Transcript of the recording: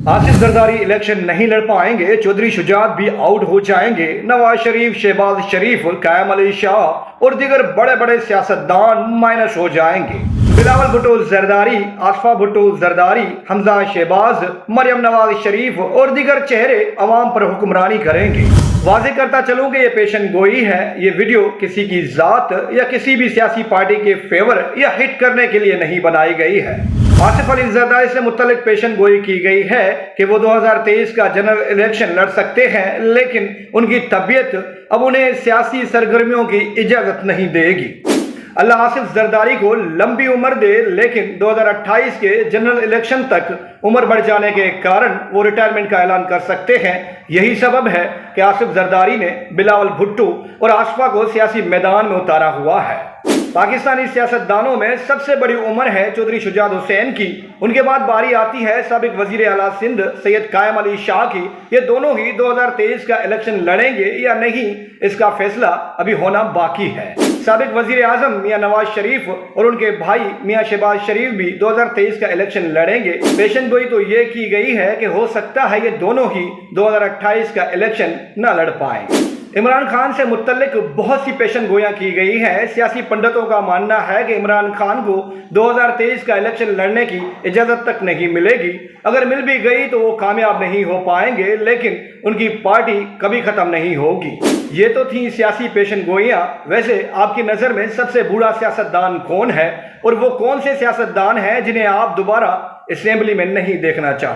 Asif Zardari election नहीं लड़ पाएंगे, चौधरी शुजात भी आउट हो जाएंगे। नवाज शरीफ, शहबाज शरीफ, कायम अली शाह और दीगर बड़े बड़े सियासतदान माइनस हो जाएंगे। बिलावल भुट्टो जरदारी, आसफा भुट्टो जरदारी, हमजा शहबाज, मरियम नवाज शरीफ और दीगर चेहरे अवाम पर हुक्मरानी करेंगे। वाज़ेह करता चलूं कि ये पेशन गोई है। ये वीडियो किसी की ज़ात या किसी भी सियासी पार्टी के फेवर या हिट करने के लिए नहीं बनाई गई है। आसिफ अली जरदारी से मुतल्लिक पेशन गोई की गई है कि वो 2023 का जनरल इलेक्शन लड़ सकते हैं, लेकिन उनकी तबीयत अब उन्हें सियासी सरगर्मियों की इजाज़त नहीं देगी। अल्लाह आसिफ जरदारी को लंबी उम्र दे, लेकिन 2028 के जनरल इलेक्शन तक उम्र बढ़ जाने के कारण वो रिटायरमेंट का ऐलान कर सकते हैं। यही सबब है कि आसिफ जरदारी ने बिलावल भुट्टो और आसफा को सियासी मैदान में उतारा हुआ है। पाकिस्तानी सियासतदानों में सबसे बड़ी उम्र है चौधरी शुजात हुसैन की। उनके बाद बारी आती है साबिक वजीर आला सिंध सैयद कायम अली शाह की। ये दोनों ही 2023 का इलेक्शन लड़ेंगे या नहीं, इसका फैसला अभी होना बाकी है। साबिक वजीर आजम मियां नवाज शरीफ और उनके भाई मियां शहबाज शरीफ भी 2023 का इलेक्शन लड़ेंगे। पेशन गोई तो ये की गई है कि हो सकता है ये दोनों ही 2028 का इलेक्शन न लड़ पाए। इमरान खान से मुत्तल्लिक बहुत सी पेशन गोयां की गई हैं। सियासी पंडितों का मानना है कि इमरान खान को 2023 का इलेक्शन लड़ने की इजाज़त तक नहीं मिलेगी। अगर मिल भी गई तो वो कामयाब नहीं हो पाएंगे, लेकिन उनकी पार्टी कभी ख़त्म नहीं होगी। ये तो थी सियासी पेशन गोइयाँ। वैसे आपकी नज़र में सबसे बूढ़ा सियासतदान कौन है, और वो कौन से सियासतदान हैं जिन्हें आप दोबारा असेंबली में नहीं देखना चाहते?